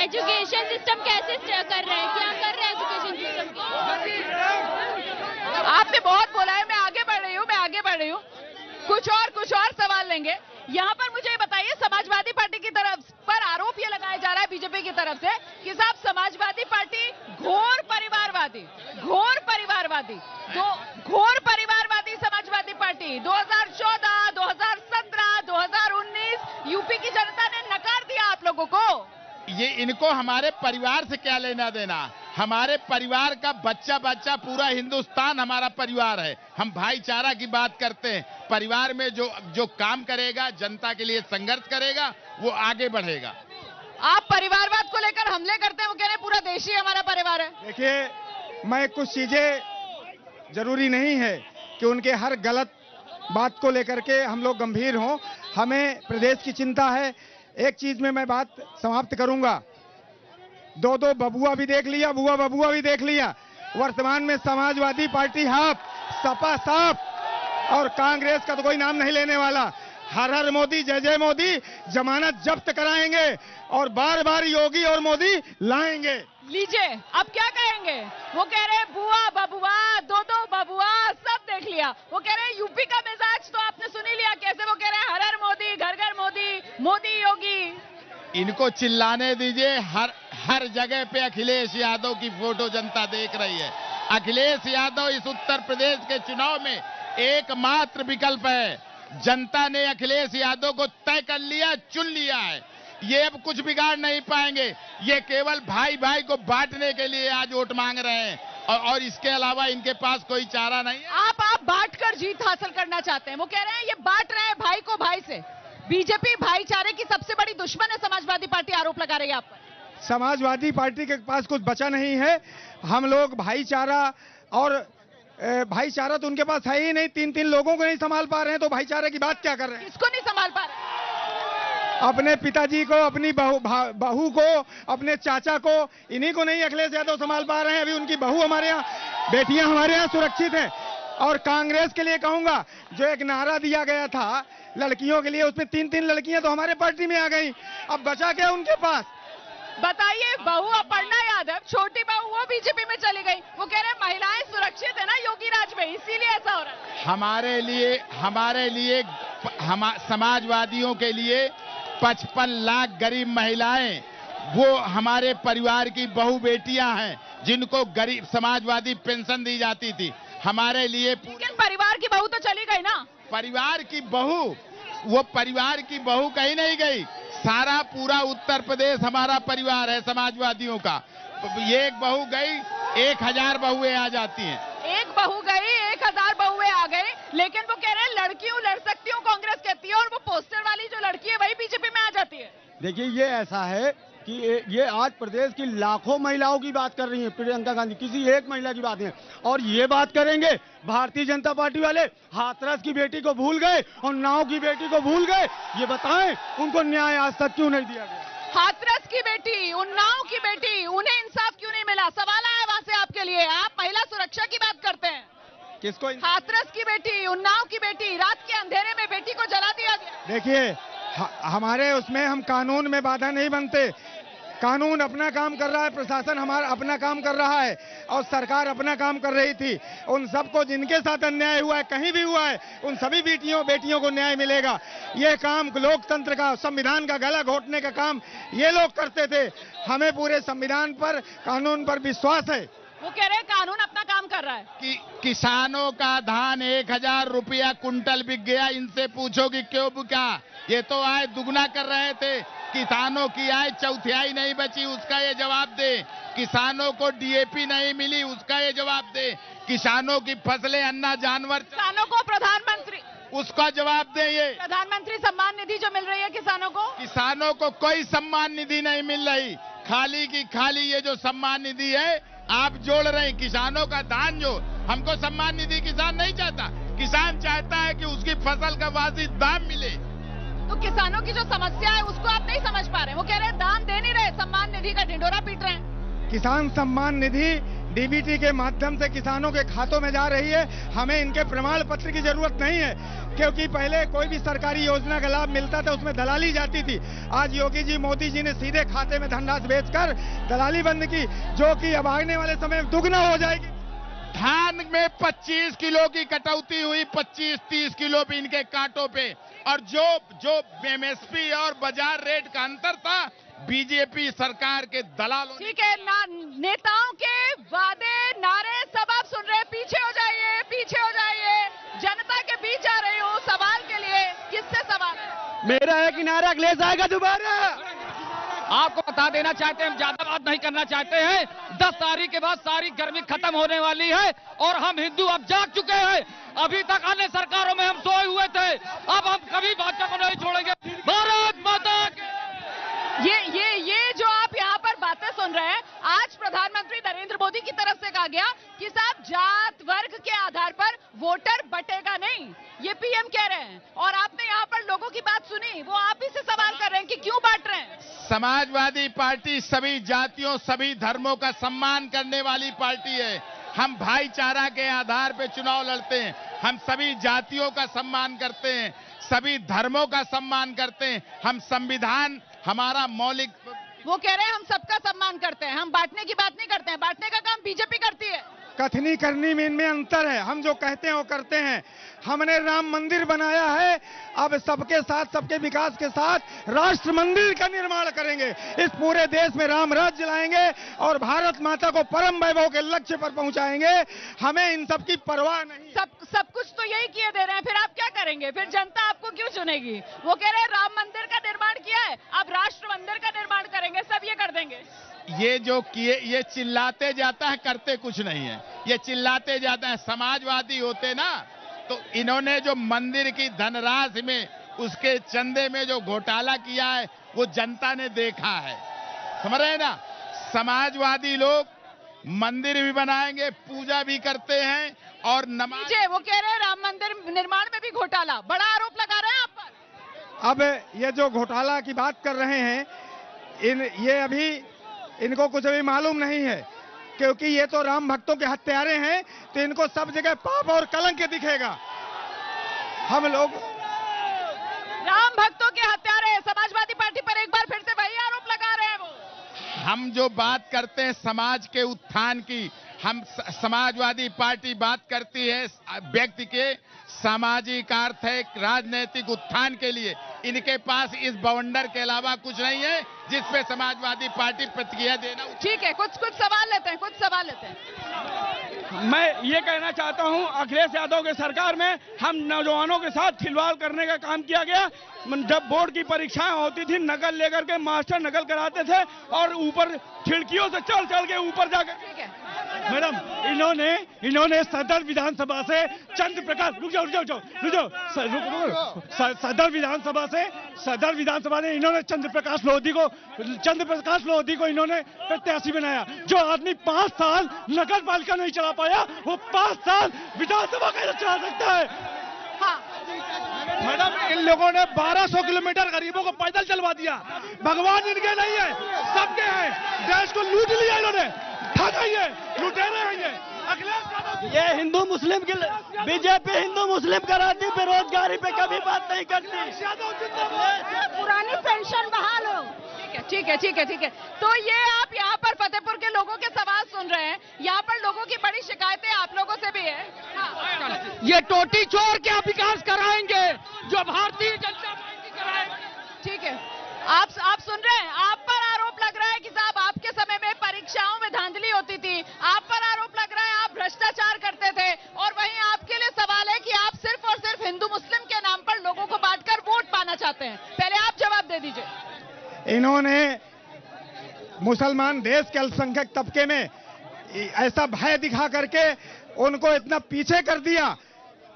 एजुकेशन सिस्टम कैसे कर रहे हैं, क्या कर रहे हैं एजुकेशन सिस्टम की? आपने बहुत बोला है, मैं आगे बढ़ रही हूँ। कुछ और सवाल लेंगे। यहाँ पर मुझे बताइए, समाजवादी पार्टी की तरफ पर आरोप ये लगाया जा रहा है बीजेपी की तरफ से कि साहब समाजवादी पार्टी घोर परिवारवादी समाजवादी पार्टी 2014, 2017, 2019 यूपी की जनता ने नकार दिया आप लोगों को। ये इनको हमारे परिवार से क्या लेना देना? हमारे परिवार का बच्चा बच्चा पूरा हिंदुस्तान हमारा परिवार है। हम भाईचारा की बात करते हैं। परिवार में जो काम करेगा, जनता के लिए संघर्ष करेगा, वो आगे बढ़ेगा। आप परिवारवाद को लेकर हमले करते हैं, वो कह रहे हैं पूरा देश ही हमारा परिवार है। देखिए, मैं कुछ चीजें जरूरी नहीं है कि उनके हर गलत बात को लेकर के हम लोग गंभीर हों। हमें प्रदेश की चिंता है। एक चीज में मैं बात समाप्त करूंगा। दो बबुआ भी देख लिया, बुआ बबुआ भी देख लिया। वर्तमान में समाजवादी पार्टी हाफ, सपा साफ और कांग्रेस का तो कोई नाम नहीं लेने वाला। हर हर मोदी, जय जय मोदी, जमानत जब्त कराएंगे और बार बार योगी और मोदी लाएंगे। लीजिए, अब क्या कहेंगे? वो कह रहे हैं बुआ बबुआ, दो बबुआ, सब देख लिया। वो कह रहे हैं यूपी का मिजाज तो आपने सुन ही लिया कैसे। वो कह रहे हैं हर हर मोदी, घर घर मोदी, मोदी योगी। इनको चिल्लाने दीजिए। हर जगह पे अखिलेश यादव की फोटो जनता देख रही है। अखिलेश यादव इस उत्तर प्रदेश के चुनाव में एकमात्र विकल्प है। जनता ने अखिलेश यादव को तय कर लिया, चुन लिया है। ये अब कुछ बिगाड़ नहीं पाएंगे। ये केवल भाई भाई को बांटने के लिए आज वोट मांग रहे हैं और इसके अलावा इनके पास कोई चारा नहीं है। आप बांटकर जीत हासिल करना चाहते हैं। वो कह रहे हैं ये बांट रहे हैं भाई को भाई से। बीजेपी भाईचारे की सबसे बड़ी दुश्मन है, समाजवादी पार्टी आरोप लगा रही है आप पर। समाजवादी पार्टी के पास कुछ बचा नहीं है। हम लोग भाईचारा और भाईचारा तो उनके पास है ही नहीं। तीन लोगों को नहीं संभाल पा रहे हैं तो भाईचारे की बात क्या कर रहे हैं? किसको नहीं संभाल पा रहे? अपने पिताजी को, अपनी बहू को, अपने चाचा को, इन्हीं को नहीं अखिलेश यादव संभाल पा रहे हैं। अभी उनकी बहू हमारे यहाँ, बेटियां हमारे यहाँ सुरक्षित हैं। और कांग्रेस के लिए कहूंगा, जो एक नारा दिया गया था लड़कियों के लिए, उसमें तीन लड़कियां तो हमारे पार्टी में आ गई। अब बचा क्या उनके पास? बताइए। बहू अपर्णा यादव, छोटी बहू, वो बीजेपी में चली गई। वो कह रहे हैं महिलाएं सुरक्षित है ना योगी राज में, इसीलिए ऐसा हो रहा है। हमारे लिए समाजवादियों के लिए 55 लाख गरीब महिलाएं, वो हमारे परिवार की बहू बेटियां हैं जिनको गरीब समाजवादी पेंशन दी जाती थी। हमारे लिए लेकिन परिवार की बहू तो चली गई ना। परिवार की बहू, वो परिवार की बहू कहीं नहीं गई। सारा पूरा उत्तर प्रदेश हमारा परिवार है समाजवादियों का। ये एक बहू गई, 1000 बहुएं आ जाती हैं। एक बहू गई, 1000 बहुएं आ गई। लेकिन वो कह रहे हैं लड़की हूं, लड़ सकती हूँ, कांग्रेस कहती है। और वो पोस्टर वाली जो लड़की है वही बीजेपी में आ जाती है। देखिए, ये ऐसा है कि ये आज प्रदेश की लाखों महिलाओं की बात कर रही है प्रियंका गांधी, किसी एक महिला की बात नहीं। और ये बात करेंगे भारतीय जनता पार्टी वाले, हाथरस की बेटी को भूल गए और नाव की बेटी को भूल गए। ये बताएं उनको न्याय आज तक क्यों नहीं दिया गया? हाथरस की बेटी, उन्नाव की बेटी, उन्हें इंसाफ क्यों नहीं मिला? सवाल आया वहां से आपके लिए। आप महिला सुरक्षा की बात करते हैं। किसको? हाथरस की बेटी, उन्नाव की बेटी, रात के अंधेरे में बेटी को जला दिया गया। देखिए, हमारे उसमें हम कानून में बाधा नहीं बनते। कानून अपना काम कर रहा है, प्रशासन हमारा अपना काम कर रहा है और सरकार अपना काम कर रही थी। उन सबको जिनके साथ अन्याय हुआ है, कहीं भी हुआ है, उन सभी बेटियों को न्याय मिलेगा। ये काम लोकतंत्र का, संविधान का गला घोटने का काम ये लोग करते थे। हमें पूरे संविधान पर, कानून पर विश्वास है। वो कह रहे हैं कानून अपना काम कर रहा है। किसानों का धान 1000 रुपया कुंटल बिक गया। इनसे पूछो कि क्यों बिका? ये तो आय दुगना कर रहे थे। किसानों की आय चौथाई नहीं बची, उसका ये जवाब दे। किसानों को डीएपी नहीं मिली, उसका ये जवाब दे। किसानों की फसलें, अन्ना, जानवर, किसानों को प्रधानमंत्री, उसका जवाब दे। ये प्रधानमंत्री सम्मान निधि जो मिल रही है किसानों को कोई सम्मान निधि नहीं मिल रही। खाली की खाली ये जो सम्मान निधि है आप जोड़ रहे हैं। किसानों का दान, जो हमको सम्मान निधि किसान नहीं चाहता। किसान चाहता है कि उसकी फसल का वाजिब दाम मिले। तो किसानों की जो समस्या है उसको आप नहीं समझ पा रहे। वो कह रहे हैं दान दे नहीं रहे, सम्मान निधि का ढिंढोरा पीट रहे हैं। किसान सम्मान निधि डीबीटी के माध्यम से किसानों के खातों में जा रही है। हमें इनके प्रमाण पत्र की जरूरत नहीं है, क्योंकि पहले कोई भी सरकारी योजना का लाभ मिलता था उसमें दलाली जाती थी। आज योगी जी, मोदी जी ने सीधे खाते में धनराशि भेजकर दलाली बंद की, जो कि अब आने वाले समय में दुगना हो जाएगी। धान में 25 किलो की कटौती हुई, 25-30 किलो भी इनके कांटों पे। और जो एमएसपी और बाजार रेट का अंतर था, बीजेपी सरकार के दलालों। ठीक है, नेताओं के वादे, नारे सब आप सुन रहे हैं। पीछे हो जाइए, पीछे हो जाइए। जनता के बीच आ रही हूँ सवाल के लिए। किससे सवाल? मेरा है कि नारा अखिलेश आएगा दोबारा। आपको बता देना चाहते हैं, हम ज्यादा बात नहीं करना चाहते हैं। 10 तारीख के बाद सारी गर्मी खत्म होने वाली है और हम हिंदू अब जाग चुके हैं। अभी तक अन्य सरकारों में हम सोए हुए थे, अब हम कभी भाजपा को नहीं छोड़ेंगे। भारत माता की। ये जो आप यहाँ पर बातें सुन रहे हैं, आज प्रधानमंत्री नरेंद्र मोदी की तरफ से कहा गया कि साहब जात वर्ग के आधार पर वोटर बटेगा नहीं, ये पीएम कह रहे हैं। और आपने यहाँ पर लोगों की बात सुनी, वो आप ही से सवाल कर रहे हैं कि क्यों बांट रहे हैं। समाजवादी पार्टी सभी जातियों सभी धर्मों का सम्मान करने वाली पार्टी है। हम भाईचारा के आधार पर चुनाव लड़ते हैं, हम सभी जातियों का सम्मान करते हैं, सभी धर्मों का सम्मान करते हैं। हम संविधान हमारा मौलिक, वो कह रहे हैं हम सबका सम्मान करते हैं, हम बांटने की बात नहीं करते हैं। बांटने का काम बीजेपी करती है। कथनी करनी में इनमें अंतर है। हम जो कहते हैं वो करते हैं। हमने राम मंदिर बनाया है, अब सबके साथ सबके विकास के साथ राष्ट्र मंदिर का निर्माण करेंगे। इस पूरे देश में राम राज्य लाएंगे और भारत माता को परम वैभव के लक्ष्य पर पहुंचाएंगे। हमें इन सब की परवाह नहीं। सब कुछ तो यही किए दे रहे हैं, फिर आप क्या करेंगे? फिर जनता आपको क्यों चुनेगी? वो कह रहे हैं राम मंदिर का निर्माण किया है, अब राष्ट्र मंदिर का निर्माण करेंगे, सब ये कर देंगे। ये जो किए, ये चिल्लाते जाता है, करते कुछ नहीं है। ये चिल्लाते जाता है। समाजवादी होते ना तो इन्होंने जो मंदिर की धनराशि में उसके चंदे में जो घोटाला किया है वो जनता ने देखा है, समझ रहे हैं ना। समाजवादी लोग मंदिर भी बनाएंगे, पूजा भी करते हैं और नमाज। वो कह रहे हैं राम मंदिर निर्माण में भी घोटाला, बड़ा आरोप लगा रहे हैं आप पर। अब ये जो घोटाला की बात कर रहे हैं, ये अभी इनको कुछ भी मालूम नहीं है, क्योंकि ये तो राम भक्तों के हत्यारे हैं, तो इनको सब जगह पाप और कलंक दिखेगा। हम लोग राम भक्तों के हत्यारे, समाजवादी पार्टी पर एक बार फिर से वही आरोप लगा रहे हैं वो। हम जो बात करते हैं समाज के उत्थान की, हम समाजवादी पार्टी बात करती है व्यक्ति के सामाजिक, आर्थिक, राजनीतिक उत्थान के लिए। इनके पास इस बवंडर के अलावा कुछ नहीं है जिसपे समाजवादी पार्टी प्रतिक्रिया देना। ठीक है, कुछ सवाल लेते हैं। मैं ये कहना चाहता हूं, अखिलेश यादव के सरकार में हम नौजवानों के साथ खिलवाड़ करने का काम किया गया। जब बोर्ड की परीक्षाएं होती थी, नकल लेकर के मास्टर नकल कराते थे और ऊपर खिड़कियों से चढ़ के ऊपर जाकर। मैडम, इन्होंने सदर विधानसभा से चंद्र प्रकाश, रुक जाओ, सदर विधानसभा ने इन्होंने चंद्र प्रकाश लोधी को इन्होंने प्रत्याशी बनाया। जो आदमी 5 साल नगर पालिका नहीं चला पाया, वो 5 साल विधानसभा कैसे चला सकता है? मैडम, इन लोगों ने 1200 किलोमीटर गरीबों को पैदल चलवा दिया। भगवान इनके नहीं है, सबके हैं। देश को लूट लिया इन्होंने, ठगाई है, लुटेरे हैं ये। ये हिंदू मुस्लिम की बीजेपी हिंदू मुस्लिम कराती, बेरोजगारी पे कभी बात नहीं करती। पुरानी पेंशन बहाल हो। ठीक है। तो ये आप यहाँ पर फतेहपुर के लोगों के सवाल सुन रहे हैं। यहाँ पर लोगों की बड़ी शिकायतें आप लोगों से भी है। हाँ। ये टोटी चोर क्या विकास कराएंगे जो भारतीय जनता पार्टी कराएगी? ठीक है, आप सुन रहे हैं। आप पर आरोप लग रहा है कि साहब आपके समय में परीक्षाओं में धांधली होती थी। आप पर आरोप लग रहा है आप भ्रष्टाचार करते थे, और वहीं आपके लिए सवाल है कि आप सिर्फ और सिर्फ हिंदू मुस्लिम के नाम पर लोगों को बांटकर वोट पाना चाहते हैं। पहले आप जवाब दे दीजिए। इन्होंने मुसलमान देश के अल्पसंख्यक तबके में ऐसा भय दिखा करके उनको इतना पीछे कर दिया,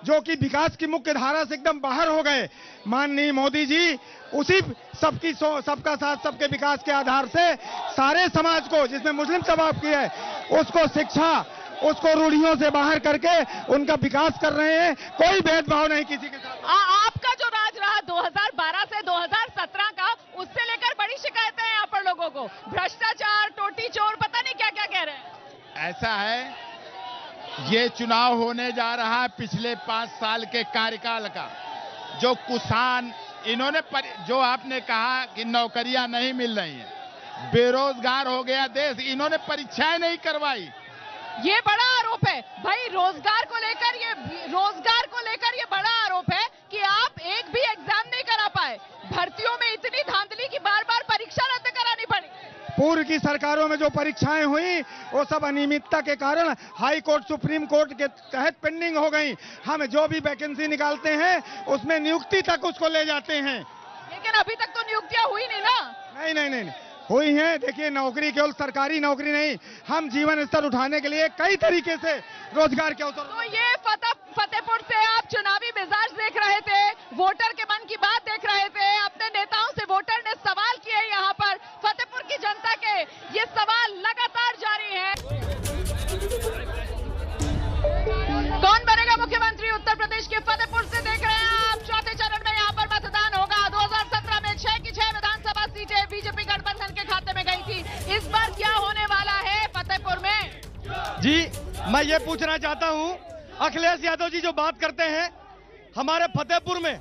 जो कि विकास की मुख्य धारा से एकदम बाहर हो गए। माननीय मोदी जी उसी सबका साथ सबके विकास के आधार से सारे समाज को, जिसमें मुस्लिम समाज की है, उसको शिक्षा, उसको रूढ़ियों से बाहर करके उनका विकास कर रहे हैं। कोई भेदभाव नहीं किसी के साथ। आपका जो राज रहा 2012 से 2017 का, उससे लेकर बड़ी शिकायतें हैं यहाँ पर लोगों को। भ्रष्टाचार, टोटी चोर, पता नहीं क्या क्या कह रहे हैं। ऐसा है, ये चुनाव होने जा रहा है पिछले 5 साल के कार्यकाल का। जो किसान, इन्होंने जो आपने कहा कि नौकरियां नहीं मिल रही हैं, बेरोजगार हो गया देश, इन्होंने परीक्षाएं नहीं करवाई। ये बड़ा आरोप है भाई, रोजगार को लेकर ये बड़ा आरोप है कि आप एक भी एग्जाम नहीं करा पाए। भर्तियों में इतनी धांधली की बार-बार परीक्षा रद्द करानी पड़ी। पूर्व की सरकारों में जो परीक्षाएं हुई वो सब अनियमितता के कारण हाई कोर्ट, सुप्रीम कोर्ट के तहत पेंडिंग हो गई। हम जो भी वैकेंसी निकालते हैं उसमें नियुक्ति तक उसको ले जाते हैं, लेकिन अभी तक तो नियुक्तियां हुई नहीं ना। नहीं, हुई हैं। देखिए, नौकरी केवल सरकारी नौकरी नहीं, हम जीवन स्तर उठाने के लिए कई तरीके से रोजगार के अवसर। तो ये फतेहपुर से आप चुनावी मिजाज देख रहे थे, वोटर के मन की बात देख रहे थे, अपने नेताओं से वोटर ने सवाल किए यहाँ पर फतेहपुर की जनता के, ये सवाल लगातार जारी है। कौन बनेगा मुख्यमंत्री उत्तर प्रदेश के फतेहपुर से देख रहे हैं आप। चौथे चरण में यहाँ पर मतदान होगा। 2017 में 6 की 6 विधानसभा सीटें बीजेपी गठबंधन के खाते में गई थी। इस बार क्या होने वाला है फतेहपुर में? जी, मैं ये पूछना चाहता हूँ, अखिलेश यादव जी जो बात करते हैं, हमारे फतेहपुर में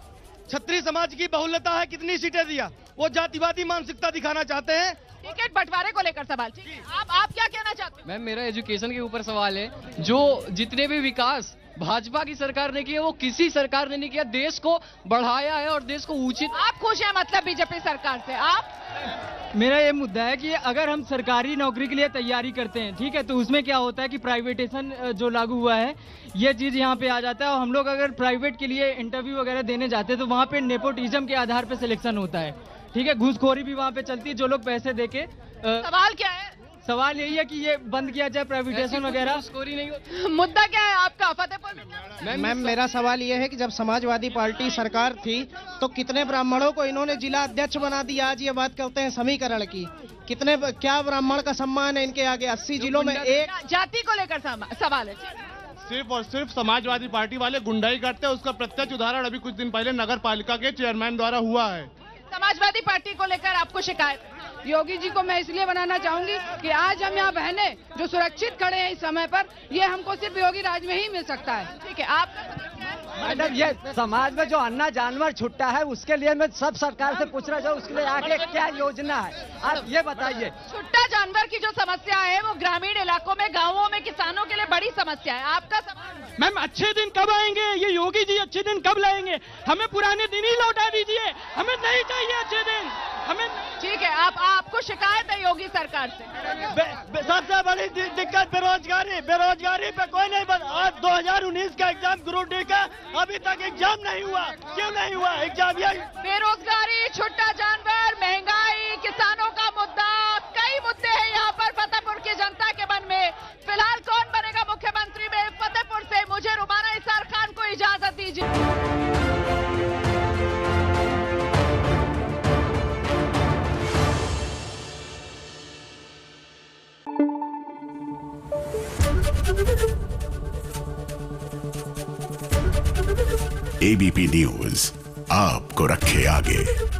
क्षत्रिय समाज की बहुलता है, कितनी सीटें दिया, वो जातिवादी मानसिकता दिखाना चाहते हैं। टिकट बंटवारे को लेकर सवाल, आप क्या कहना चाहते हैं? मैम, मेरा एजुकेशन के ऊपर सवाल है। जो जितने भी विकास भाजपा की सरकार ने किए, वो किसी सरकार ने नहीं किया। देश को बढ़ाया है और देश को उचित। आप खुश हैं मतलब बीजेपी सरकार से? आप? मेरा ये मुद्दा है कि अगर हम सरकारी नौकरी के लिए तैयारी करते हैं, ठीक है, तो उसमें क्या होता है कि प्राइवेटेशन जो लागू हुआ है, ये चीज यहाँ पे आ जाता है। और हम लोग अगर प्राइवेट के लिए इंटरव्यू वगैरह देने जाते हैं तो वहाँ पे नेपोटिज्म के आधार पे सिलेक्शन होता है, ठीक है, घूसखोरी भी वहाँ पे चलती है, जो लोग पैसे देके। सवाल क्या है? सवाल यही है कि ये बंद किया जाए प्राइवेटेशन वगैरह। घूसखोरी नहीं। मुद्दा क्या है आपका फतेहपुर में? मैम, मेरा सवाल ये है कि जब समाजवादी पार्टी सरकार थी तो कितने ब्राह्मणों को इन्होंने जिला अध्यक्ष बना दिया। आज ये बात करते हैं समीकरण की, कितने क्या ब्राह्मण का सम्मान है इनके आगे? 80 जिलों में एक जाति को लेकर सवाल है। सिर्फ और सिर्फ समाजवादी पार्टी वाले गुंडाई करते हैं। उसका प्रत्यक्ष उदाहरण अभी कुछ दिन पहले नगर पालिका के चेयरमैन द्वारा हुआ है। समाजवादी पार्टी को लेकर आपको शिकायत? योगी जी को मैं इसलिए बनाना चाहूंगी कि आज हम यहाँ बहने जो सुरक्षित खड़े हैं इस समय पर, ये हमको सिर्फ योगी राज में ही मिल सकता है। ठीक है, आप मैडम, ये समाज में जो अन्ना जानवर छुट्टा है उसके लिए मैं सब सरकार से पूछ रहा हूँ, उसके लिए आगे क्या योजना है आप ये बताइए। छुट्टा जानवर की जो समस्या है वो ग्रामीण इलाकों में, गाँवों में किसानों के लिए बड़ी समस्या है। आपका सवाल? मैम, अच्छे दिन कब आएंगे? ये योगी जी अच्छे दिन कब लाएंगे? हमें पुराने दिन ही लौटा दीजिए, हमें नहीं चाहिए अच्छे दिन, हमें। ठीक है, आपको शिकायत है योगी सरकार से? सबसे बड़ी दिक्कत बेरोजगारी पे कोई नहीं बन। आज 2019 का एग्जाम ग्रुप डी का अभी तक एग्जाम नहीं हुआ। क्यों नहीं हुआ एग्जाम? ये बेरोजगारी, छुट्टा जानवर, महंगाई, किसानों का मुद्दा, कई मुद्दे हैं यहाँ पर फतेहपुर की जनता के मन में। फिलहाल कौन बनेगा मुख्यमंत्री में फतेहपुर से? मुझे रुबाना इसार खान को इजाजत दीजिए। एबीपी न्यूज आपको रखे आगे।